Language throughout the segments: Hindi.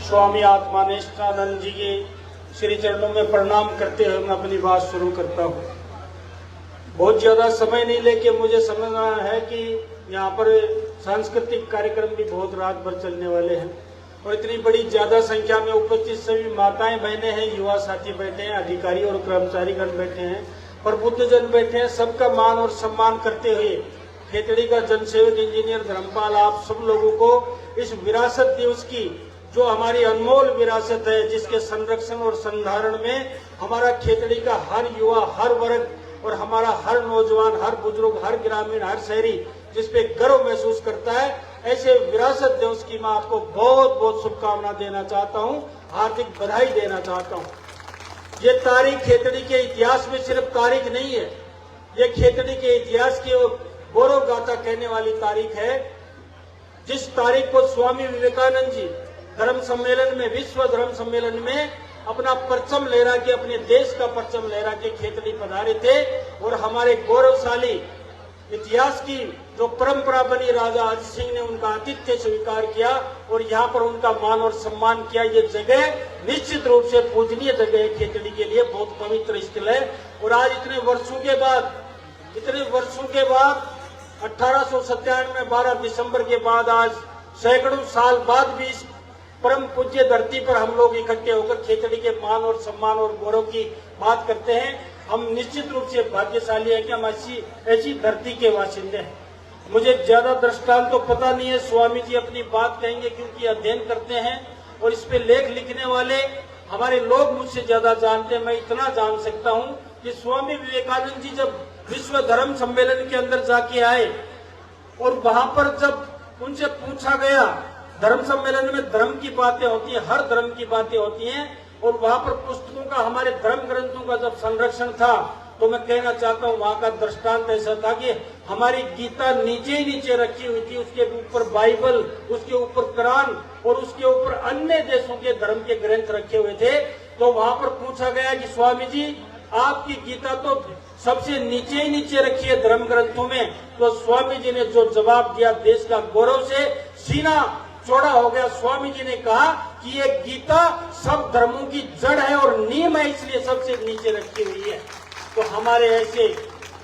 स्वामी आत्मानिष्ठानंद जी के श्री चरणों में प्रणाम करते हुए मैं अपनी बात शुरू करता हूँ। बहुत ज्यादा समय नहीं लेके मुझे समझना है कि यहाँ पर सांस्कृतिक कार्यक्रम भी बहुत रात भर चलने वाले हैं और इतनी बड़ी ज्यादा संख्या में उपस्थित सभी माताएं बहनें हैं, युवा साथी बैठे हैं, अधिकारी और कर्मचारीगण बैठे हैं और बुद्धजन बैठे हैं। सबका मान और सम्मान करते हुए खेतड़ी का जनसेवक इंजीनियर धर्मपाल आप सब लोगों को इस विरासत दिवस की जो हमारी अनमोल विरासत है, जिसके संरक्षण और संधारण में हमारा खेतड़ी का हर युवा, हर वर्ग और हमारा हर नौजवान, हर बुजुर्ग, हर ग्रामीण, हर शहरी जिसपे गर्व महसूस करता है, ऐसे विरासत दिवस की मैं आपको बहुत बहुत शुभकामना देना चाहता हूं, हार्दिक बधाई देना चाहता हूं। ये तारीख खेतड़ी के इतिहास में सिर्फ तारीख नहीं है, ये खेतड़ी के इतिहास की गौरव गाथा कहने वाली तारीख है। जिस तारीख को स्वामी विवेकानंद जी धर्म सम्मेलन में, विश्व धर्म सम्मेलन में अपना परचम लहरा के, अपने देश का परचम लहरा के खेतड़ी पधारे थे और हमारे गौरवशाली इतिहास की जो परंपरा बनी, राजा अजीत सिंह ने उनका आतिथ्य स्वीकार किया और यहाँ पर उनका मान और सम्मान किया। ये जगह निश्चित रूप से पूजनीय जगह है, खेतड़ी के लिए बहुत पवित्र स्थल है। और आज इतने वर्षों के बाद 1897 में 12 दिसंबर के बाद, आज सैकड़ों साल बाद भी इस परम पूज्य धरती पर हम लोग इकट्ठे होकर खेतड़ी के मान और सम्मान और गौरव की बात करते हैं। हम निश्चित रूप से भाग्यशाली है कि हम ऐसी धरती के वासिंदे हैं। मुझे ज्यादा दृष्टांत तो पता नहीं है, स्वामी जी अपनी बात कहेंगे क्योंकि अध्ययन करते हैं और इस पे लेख लिखने वाले हमारे लोग मुझसे ज्यादा जानते हैं। मैं इतना जान सकता हूँ कि स्वामी विवेकानंद जी जब विश्व धर्म सम्मेलन के अंदर जाके आए और वहां पर जब उनसे पूछा गया, धर्म सम्मेलन में धर्म की बातें होती है, हर धर्म की बातें होती हैं, और वहां पर पुस्तकों का, हमारे धर्म ग्रंथों का जब संरक्षण था, तो मैं कहना चाहता हूँ वहां का दृष्टांत ऐसा था कि हमारी गीता नीचे ही नीचे रखी हुई थी, उसके ऊपर बाइबल, उसके ऊपर कुरान और उसके ऊपर अन्य देशों के धर्म के ग्रंथ रखे हुए थे। तो वहां पर पूछा गया कि स्वामी जी आपकी गीता तो सबसे नीचे ही नीचे रखी है धर्म ग्रंथों में। तो स्वामी जी ने जो जवाब दिया, देश का गौरव से सीना चौड़ा हो गया। स्वामी जी ने कहा कि ये गीता सब धर्मों की जड़ है और नींव है, इसलिए सबसे नीचे रखी हुई है। तो हमारे ऐसे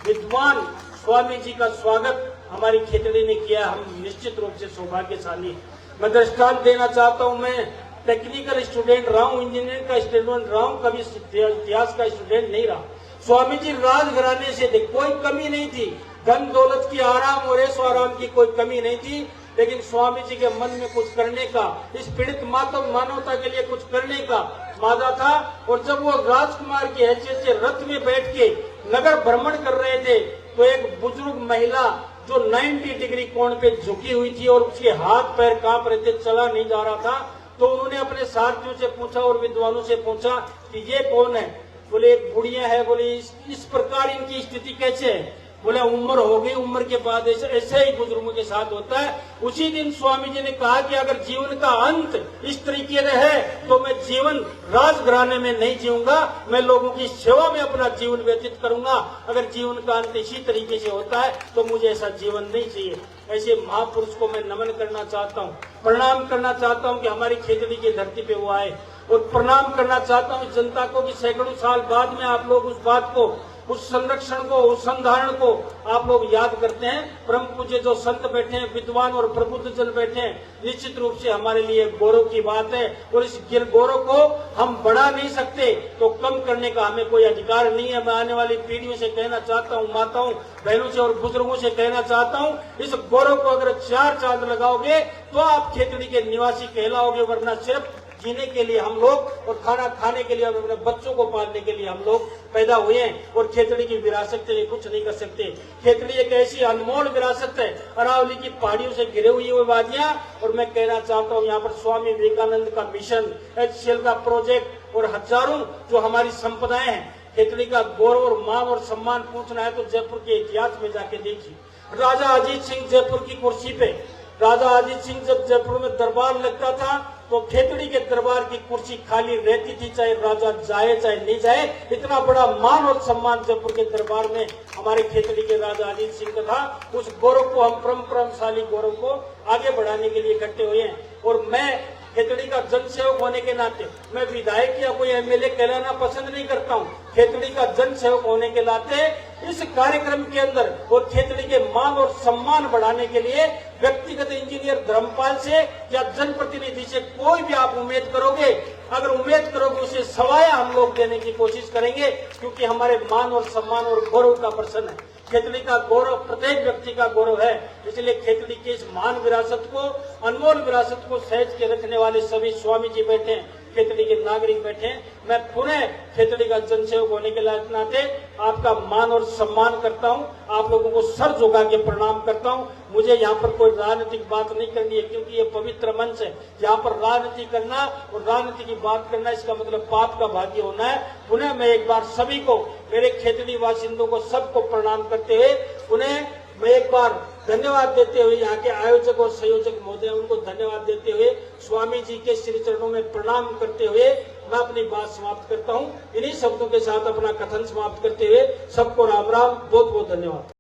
विद्वान स्वामी जी का स्वागत हमारी खेतड़ी ने किया, हम निश्चित रूप से सौभाग्यशाली हैं। मैं दृष्टांत देना चाहता हूं, मैं टेक्निकल स्टूडेंट रहा हूं, इंजीनियरिंग का स्टूडेंट रहा हूं, कभी इतिहास का स्टूडेंट नहीं रहा। स्वामी जी राजघराने से थे, कोई कमी नहीं थी, धन दौलत की, आराम और ऐशो आराम की कोई कमी नहीं थी, लेकिन स्वामी जी के मन में कुछ करने का, इस पीड़ित मानवता के लिए कुछ करने का मादा था। और जब वो राजकुमार की हैसियत से रथ में बैठ के नगर भ्रमण कर रहे थे, तो एक बुजुर्ग महिला जो 90 डिग्री कोण पे झुकी हुई थी और उसके हाथ पैर कांप रहे थे, चला नहीं जा रहा था, तो उन्होंने अपने साथियों से पूछा और विद्वानों से पूछा कि ये कौन है? बोले एक बुढ़िया है। बोले इस प्रकार इनकी स्थिति कैसे है? बोले उम्र हो गई, उम्र के बाद ऐसे ही बुजुर्गों के साथ होता है। उसी दिन स्वामी जी ने कहा कि अगर जीवन का अंत इस तरीके रहे तो मैं जीवन राजघराने में नहीं जीऊंगा, मैं लोगों की सेवा में अपना जीवन व्यतीत करूंगा। अगर जीवन का अंत इसी तरीके से होता है तो मुझे ऐसा जीवन नहीं चाहिए। ऐसे महापुरुष को मैं नमन करना चाहता हूँ, प्रणाम करना चाहता हूँ कि हमारी खेतड़ी की धरती पे वो आए, और प्रणाम करना चाहता हूँ जनता को कि सैकड़ों साल बाद में आप लोग उस बात को, उस संरक्षण को, उस संधारण को आप लोग याद करते हैं। परम पूज्य जो संत बैठे हैं, विद्वान और प्रबुद्ध जन बैठे हैं, निश्चित रूप से हमारे लिए गौरव की बात है। और इस गौरव को हम बढ़ा नहीं सकते, तो कम करने का हमें कोई अधिकार नहीं है। मैं आने वाली पीढ़ियों से कहना चाहता हूँ, माताओं बहनों से और बुजुर्गों से कहना चाहता हूँ, इस गौरव को अगर 4 चांद लगाओगे तो आप खेतड़ी के निवासी कहलाओगे, वरना सिर्फ जीने के लिए हम लोग और खाना खाने के लिए और अपने बच्चों को पालने के लिए हम लोग पैदा हुए हैं, और खेतड़ी की विरासत के लिए कुछ नहीं कर सकते। खेतड़ी एक ऐसी अनमोल विरासत है, अरावली की पहाड़ियों से घिरे हुई वो वादियां। और मैं कहना चाहता हूँ, यहाँ पर स्वामी विवेकानंद का मिशन, HCL का प्रोजेक्ट और हजारों जो हमारी संपदाएं हैं, खेतड़ी का गौरव और मान और सम्मान पूछना है तो जयपुर के इतिहास में जाके देखिए। राजा अजीत सिंह जयपुर की कुर्सी पे, राजा अजीत सिंह जब जयपुर में दरबार लगता था तो खेतड़ी के दरबार की कुर्सी खाली रहती थी, चाहे राजा जाए चाहे नहीं जाए। इतना बड़ा मान और सम्मान जयपुर के दरबार में हमारे खेतड़ी के राजा अजीत सिंह का था। उस गौरव को हम परम्पराशाली गौरव को आगे बढ़ाने के लिए इकट्ठे हुए हैं। और मैं खेतड़ी का जनसेवक होने के नाते मैं विधायक या कोई एमएलए कहलाना पसंद नहीं करता हूँ। खेतड़ी का जनसेवक होने के नाते इस कार्यक्रम के अंदर और खेतड़ी के मान और सम्मान बढ़ाने के लिए व्यक्तिगत इंजीनियर धर्मपाल से या जनप्रतिनिधि से कोई भी आप उम्मीद करोगे, अगर उम्मीद करोगे उसे सवाया हम लोग देने की कोशिश करेंगे, क्योंकि हमारे मान और सम्मान और गौरव का प्रश्न है। खेतड़ी का गौरव प्रत्येक व्यक्ति का गौरव है, इसलिए खेतड़ी की इस महान विरासत को, अनमोल विरासत को सहेज के रखने वाले सभी स्वामी जी बैठे हैं, खेतड़ी के नागरिक बैठे हैं। मैं पुनः खेतड़ी का जनसेवक होने के नाते आपका मान और सम्मान करता हूं, आप लोगों को सर झुका के प्रणाम करता हूं। मुझे यहाँ पर कोई राजनीतिक बात नहीं करनी है, क्योंकि ये पवित्र मंच है। यहाँ पर राजनीति करना और राजनीति की बात करना, इसका मतलब पाप का भागी होना है। पुनः मैं एक बार सभी को, मेरे खेतड़ी वासिंदों को सबको प्रणाम करते हुए उन्हें मैं एक बार धन्यवाद देते हुए, यहाँ के आयोजक और संयोजक महोदय उनको धन्यवाद देते हुए, स्वामी जी के श्री चरणों में प्रणाम करते हुए मैं अपनी बात समाप्त करता हूँ। इन्हीं शब्दों के साथ अपना कथन समाप्त करते हुए सबको राम राम, बहुत बहुत धन्यवाद।